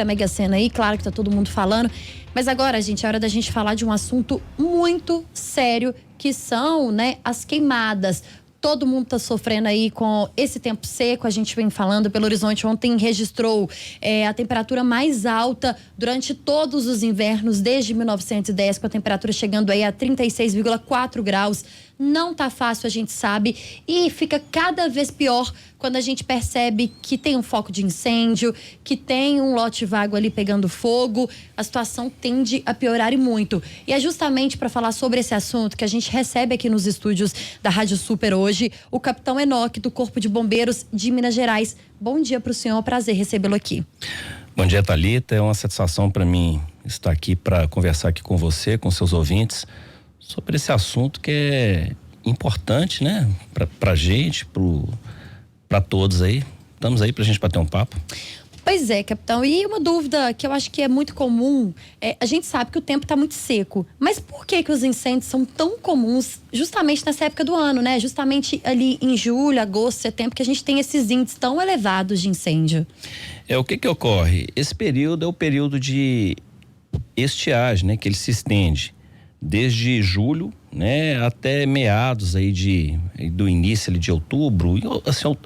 a Mega Sena aí, claro que tá todo mundo falando. Mas agora, gente, é hora da gente falar de um assunto muito sério, que são, né, as queimadas. Todo mundo está sofrendo aí com esse tempo seco. A gente vem falando, Belo Horizonte ontem registrou a temperatura mais alta durante todos os invernos desde 1910, com a temperatura chegando aí a 36,4 graus. Não tá fácil, a gente sabe, e fica cada vez pior quando a gente percebe que tem um foco de incêndio, que tem um lote vago ali pegando fogo. A situação tende a piorar e muito. E é justamente para falar sobre esse assunto que a gente recebe aqui nos estúdios da Rádio Super hoje o capitão Enoque, do Corpo de Bombeiros de Minas Gerais. Bom dia para o senhor, prazer recebê-lo aqui. Bom dia, Thalita, é uma satisfação para mim estar aqui para conversar aqui com você, com seus ouvintes, sobre esse assunto que é importante, né? Pra gente, pra todos aí. Estamos aí pra gente bater um papo. Pois é, capitão. E uma dúvida que eu acho que é muito comum, a gente sabe que o tempo está muito seco, mas por que os incêndios são tão comuns justamente nessa época do ano, né? Justamente ali em julho, agosto, setembro, que a gente tem esses índices tão elevados de incêndio. O que ocorre? Esse período é o período de estiagem, né? Que ele se estende desde julho, né, até meados aí do início ali de outubro. Assim,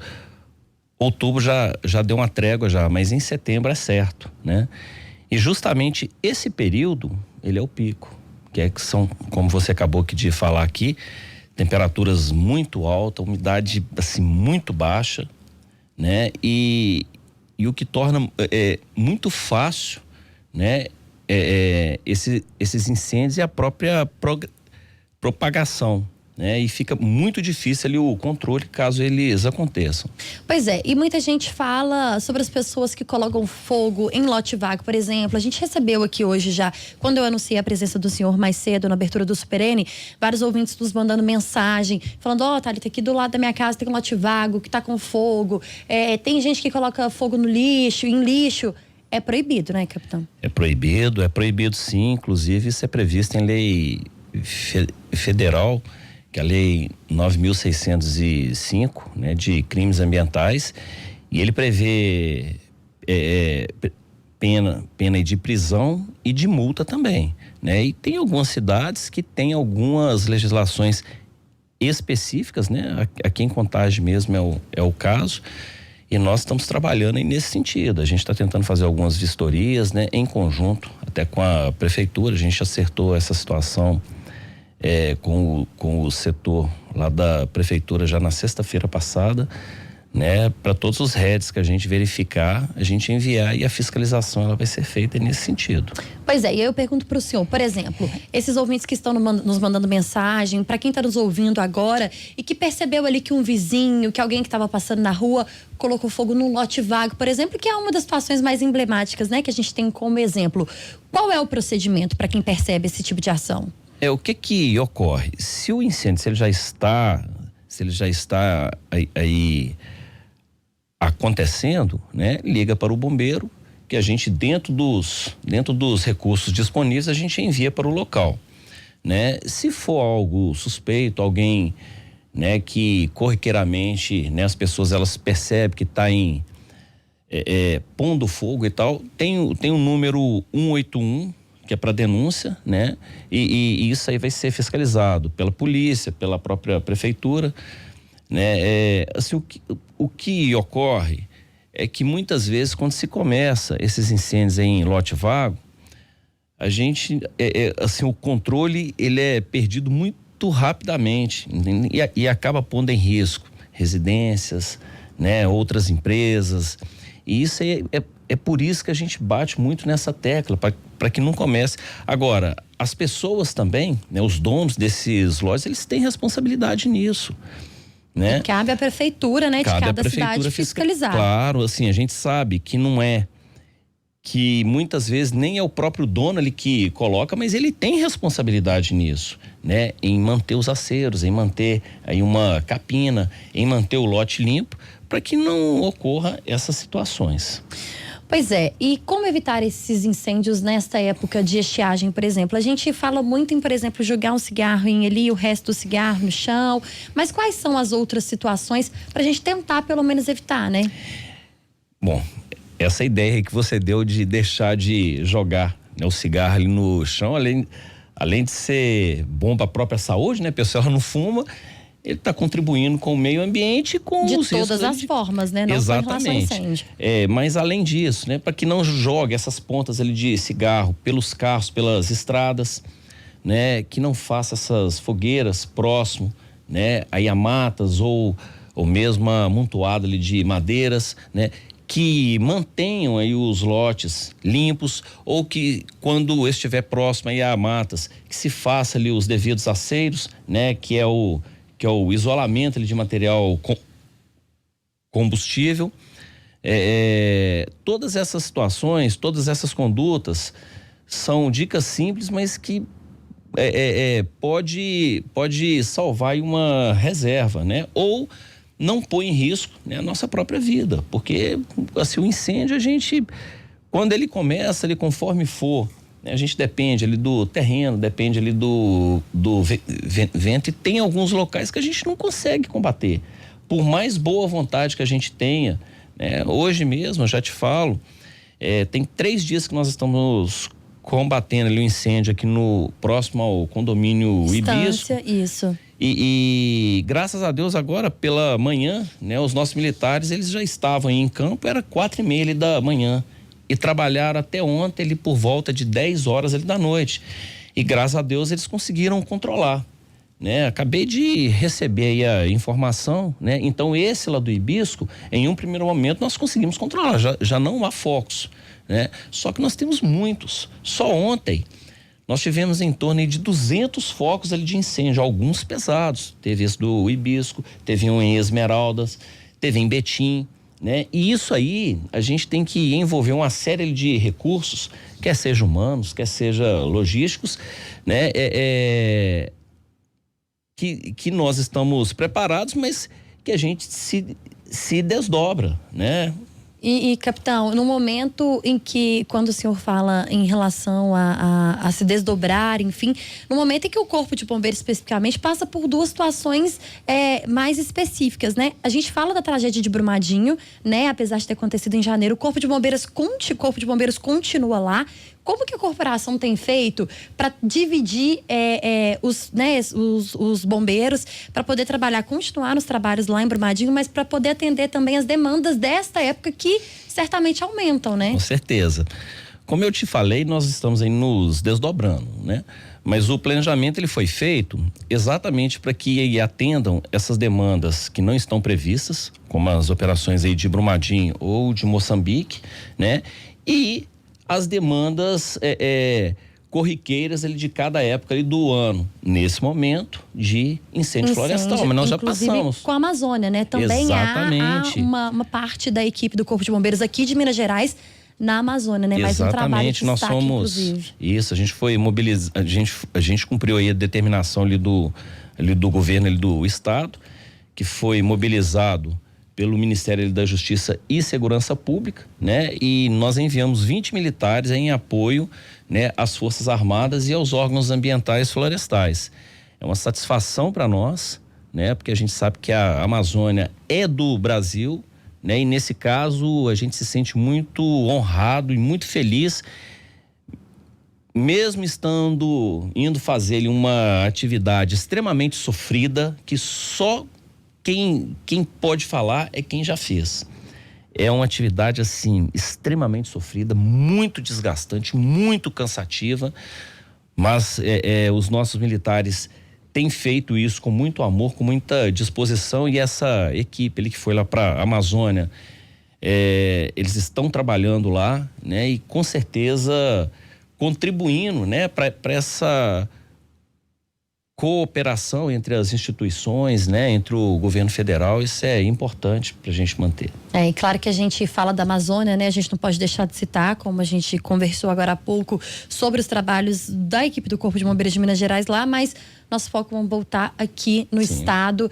outubro já deu uma trégua já, mas em setembro é certo, né? E justamente esse período, ele é o pico, que são, como você acabou de falar aqui, temperaturas muito altas, umidade assim muito baixa, né? E o que torna muito fácil, né? Esses incêndios e a própria propagação, né? E fica muito difícil ali o controle caso eles aconteçam. Pois é, e muita gente fala sobre as pessoas que colocam fogo em lote vago, por exemplo. A gente recebeu aqui hoje já, quando eu anunciei a presença do senhor mais cedo na abertura do Super N, vários ouvintes nos mandando mensagem, falando, Thalita, aqui do lado da minha casa tem um lote vago que tá com fogo. Tem gente que coloca fogo no lixo, em lixo. É proibido, né, capitão? É proibido sim, inclusive isso é previsto em lei federal, que é a lei 9.605, né, de crimes ambientais, e ele prevê pena de prisão e de multa também, né? E tem algumas cidades que tem algumas legislações específicas, né? Aqui em Contagem mesmo é o caso. E nós estamos trabalhando aí nesse sentido. A gente está tentando fazer algumas vistorias, né, em conjunto, até com a prefeitura. A gente acertou essa situação com o setor lá da prefeitura já na sexta-feira passada, né, para todos os heads que a gente verificar, a gente enviar, e a fiscalização ela vai ser feita nesse sentido. Pois é, e aí eu pergunto para o senhor, por exemplo, esses ouvintes que estão nos mandando mensagem, para quem está nos ouvindo agora e que percebeu ali que um vizinho, que alguém que estava passando na rua colocou fogo num lote vago, por exemplo, que é uma das situações mais emblemáticas, né, que a gente tem como exemplo. Qual é o procedimento para quem percebe esse tipo de ação? O que ocorre? Se o incêndio, se ele já está aí acontecendo, né? Liga para o bombeiro, que a gente dentro dos recursos disponíveis a gente envia para o local, né? Se for algo suspeito, alguém, né, que corriqueiramente, né, as pessoas elas percebem que está pondo fogo e tal, tem um número 181 que é para denúncia, né? E isso aí vai ser fiscalizado pela polícia, pela própria prefeitura, né? Assim, o que ocorre é que muitas vezes quando se começa esses incêndios aí em lote vago, a gente, assim, o controle ele é perdido muito rapidamente e acaba pondo em risco residências, né? Outras empresas, e isso aí é por isso que a gente bate muito nessa tecla, para que não comece. Agora, as pessoas também, né? Os donos desses lotes, eles têm responsabilidade nisso, né? E cabe à prefeitura, né, de cada cidade fiscalizar. Claro, assim, a gente sabe que não que muitas vezes nem é o próprio dono ali que coloca, mas ele tem responsabilidade nisso, né? Em manter os aceros, em manter aí uma capina, em manter o lote limpo, para que não ocorra essas situações. Pois é, e como evitar esses incêndios nesta época de estiagem, por exemplo? A gente fala muito em, por exemplo, jogar um cigarro ali, o resto do cigarro no chão, mas quais são as outras situações para a gente tentar pelo menos evitar, né? Bom, essa ideia que você deu de deixar de jogar, né, o cigarro ali no chão, além de ser bom para a própria saúde, né? A pessoa não fuma, ele está contribuindo com o meio ambiente e com De os todas as formas, né? Não Exatamente. só em relação ao incêndio. Mas além disso, né? Para que não jogue essas pontas ali de cigarro pelos carros, pelas estradas, né? Que não faça essas fogueiras próximo, né? A matas ou mesmo amontoado ali de madeiras, né? Que mantenham aí os lotes limpos, ou que quando estiver próximo aí a matas, que se faça ali os devidos aceiros, né? Que é o isolamento ali de material combustível. Todas essas situações, todas essas condutas são dicas simples, mas que pode salvar aí uma reserva, né? Ou não põe em risco, né, a nossa própria vida, porque assim, o incêndio, quando ele começa, conforme for, né, a gente depende ali do terreno, depende ali do vento, e tem alguns locais que a gente não consegue combater, por mais boa vontade que a gente tenha, né? Hoje mesmo, eu já te falo, tem 3 dias que nós estamos combatendo ali o incêndio aqui próximo ao condomínio Ibisco. Isso. E graças a Deus agora pela manhã, né, os nossos militares, eles já estavam aí em campo, era 4:30 ali da manhã, e trabalharam até ontem ali por volta de 10 horas ali da noite, e graças a Deus eles conseguiram controlar, né? Acabei de receber aí a informação, né? Então esse lá do Ibisco, em um primeiro momento nós conseguimos controlar, já não há focos, né? Só que nós temos muitos. Só ontem nós tivemos em torno de 200 focos ali de incêndio, alguns pesados. Teve esse do Ibisco, teve um em Esmeraldas, teve em Betim, né? E isso aí, a gente tem que envolver uma série de recursos, quer seja humanos, quer seja logísticos, né? Que nós estamos preparados, mas que a gente se desdobra, né? E capitão, no momento em que, quando o senhor fala em relação a se desdobrar, enfim, no momento em que o Corpo de Bombeiros especificamente passa por 2 situações mais específicas, né? A gente fala da tragédia de Brumadinho, né? Apesar de ter acontecido em janeiro, o Corpo de Bombeiros continua lá. Como que a corporação tem feito para dividir os bombeiros, para poder continuar nos trabalhos lá em Brumadinho, mas para poder atender também as demandas desta época que certamente aumentam, né? Com certeza. Como eu te falei, nós estamos aí nos desdobrando, né? Mas o planejamento ele foi feito exatamente para que atendam essas demandas que não estão previstas, como as operações aí de Brumadinho ou de Moçambique, né? E as demandas corriqueiras ali de cada época ali do ano, nesse momento de incêndio florestal, mas nós já passamos. Com a Amazônia, né? Também exatamente. há uma parte da equipe do Corpo de Bombeiros aqui de Minas Gerais na Amazônia, né? Mais um trabalho de destaque, inclusive. Isso, a gente foi mobilizado, a gente cumpriu aí a determinação ali do governo, ali do estado, que foi mobilizado pelo Ministério da Justiça e Segurança Pública, né? E nós enviamos 20 militares em apoio, né, às Forças Armadas e aos órgãos ambientais florestais. É uma satisfação para nós, né? Porque a gente sabe que a Amazônia é do Brasil, né? E nesse caso a gente se sente muito honrado e muito feliz, mesmo indo fazer ali uma atividade extremamente sofrida, que só quem pode falar é quem já fez. É uma atividade assim extremamente sofrida, muito desgastante, muito cansativa, mas os nossos militares têm feito isso com muito amor, com muita disposição, e essa equipe ali que foi lá para a Amazônia, eles estão trabalhando lá, né? E com certeza contribuindo, né, para essa cooperação entre as instituições, né, entre o governo federal. Isso é importante para a gente manter. E claro que a gente fala da Amazônia, né, a gente não pode deixar de citar, como a gente conversou agora há pouco, sobre os trabalhos da equipe do Corpo de Bombeiros de Minas Gerais lá, mas nosso foco vamos voltar aqui no estado,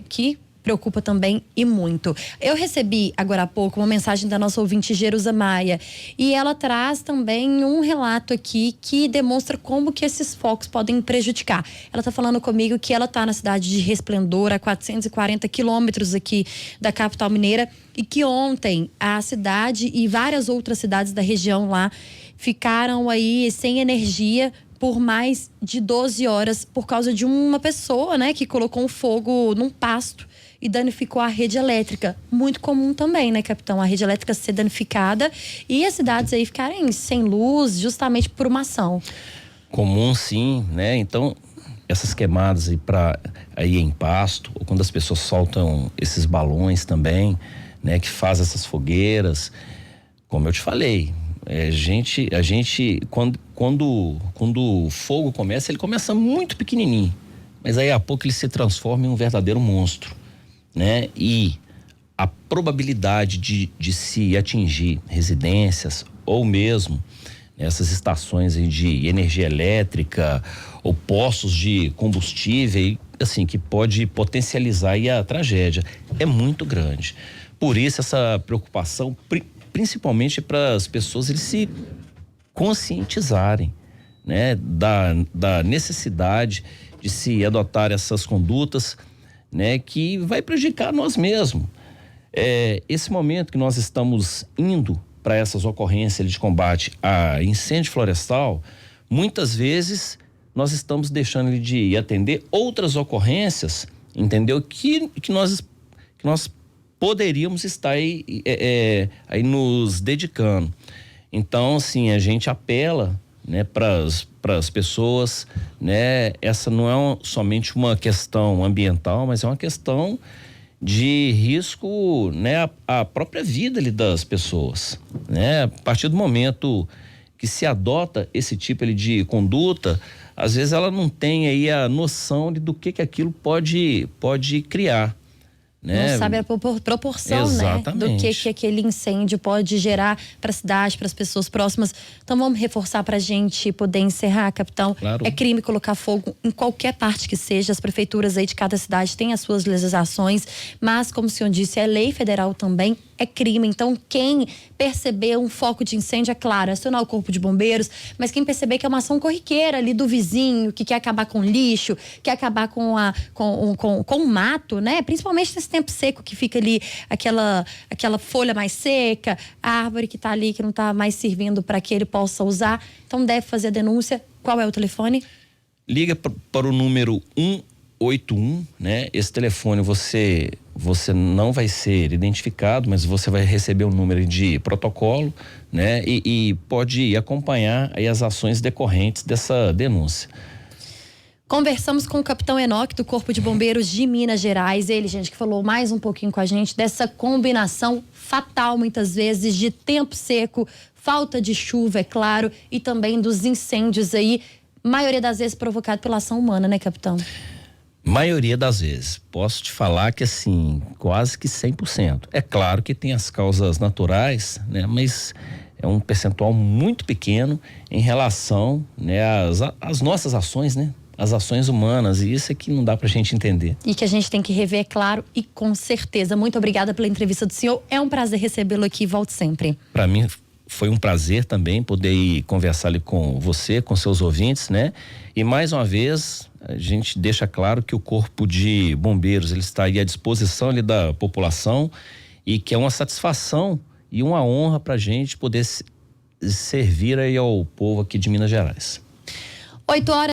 que preocupa também e muito. Eu recebi agora há pouco uma mensagem da nossa ouvinte Jerusa Maia e ela traz também um relato aqui que demonstra como que esses focos podem prejudicar. Ela está falando comigo que ela está na cidade de Resplendor, a 440 quilômetros aqui da capital mineira, e que ontem a cidade e várias outras cidades da região lá ficaram aí sem energia por mais de 12 horas por causa de uma pessoa, né, que colocou um fogo num pasto e danificou a rede elétrica. Muito comum também, né, capitão? A rede elétrica ser danificada e as cidades aí ficarem sem luz justamente por uma ação. Comum, sim, né? Então, essas queimadas aí em pasto, ou quando as pessoas soltam esses balões também, né, que faz essas fogueiras, como eu te falei, a gente quando o fogo começa, ele começa muito pequenininho, mas aí a pouco ele se transforma em um verdadeiro monstro, né? E a probabilidade de se atingir residências ou mesmo essas estações aí de energia elétrica ou postos de combustível, assim, que pode potencializar aí a tragédia, é muito grande. Por isso essa preocupação, principalmente para as pessoas eles se conscientizarem, né, da necessidade de se adotar essas condutas, né, que vai prejudicar nós mesmos. Esse momento que nós estamos indo para essas ocorrências de combate a incêndio florestal, muitas vezes nós estamos deixando de atender outras ocorrências, entendeu? Que nós poderíamos estar aí nos dedicando. Então, assim, a gente apela, né, para as pessoas, né? Essa não é somente uma questão ambiental, mas é uma questão de risco, né, a própria vida ali das pessoas, né? A partir do momento que se adota esse tipo ali de conduta, às vezes ela não tem aí a noção do que aquilo pode criar, né? Não sabe a proporção, né, do que aquele incêndio pode gerar para a cidade, para as pessoas próximas. Então vamos reforçar para a gente poder encerrar, capitão. Claro. É crime colocar fogo em qualquer parte que seja. As prefeituras aí de cada cidade têm as suas legislações, mas como o senhor disse, é lei federal também, é crime. Então quem perceber um foco de incêndio, é claro, acionar o corpo de bombeiros, mas quem perceber que é uma ação corriqueira ali do vizinho, que quer acabar com lixo, quer acabar com o mato, né? Principalmente nesse tempo seco que fica ali aquela folha mais seca, a árvore que tá ali, que não tá mais servindo para que ele possa usar. Então deve fazer a denúncia. Qual é o telefone? Liga para o número 181, né? Esse telefone você não vai ser identificado, mas você vai receber um número de protocolo, né? E pode acompanhar aí as ações decorrentes dessa denúncia. Conversamos com o capitão Enoque do Corpo de Bombeiros de Minas Gerais. Ele, gente, que falou mais um pouquinho com a gente dessa combinação fatal, muitas vezes, de tempo seco, falta de chuva, é claro, e também dos incêndios aí, maioria das vezes provocado pela ação humana, né, capitão? Maioria das vezes. Posso te falar que, assim, quase que 100%. É claro que tem as causas naturais, né, mas é um percentual muito pequeno em relação, né, às nossas ações, né? As ações humanas, e isso é que não dá pra gente entender. E que a gente tem que rever, é claro, e com certeza. Muito obrigada pela entrevista do senhor, é um prazer recebê-lo aqui, volte sempre. Para mim foi um prazer também poder ir conversar ali com você, com seus ouvintes, né? E mais uma vez, a gente deixa claro que o Corpo de Bombeiros, ele está aí à disposição ali da população e que é uma satisfação e uma honra pra gente poder servir aí ao povo aqui de Minas Gerais. 8 horas.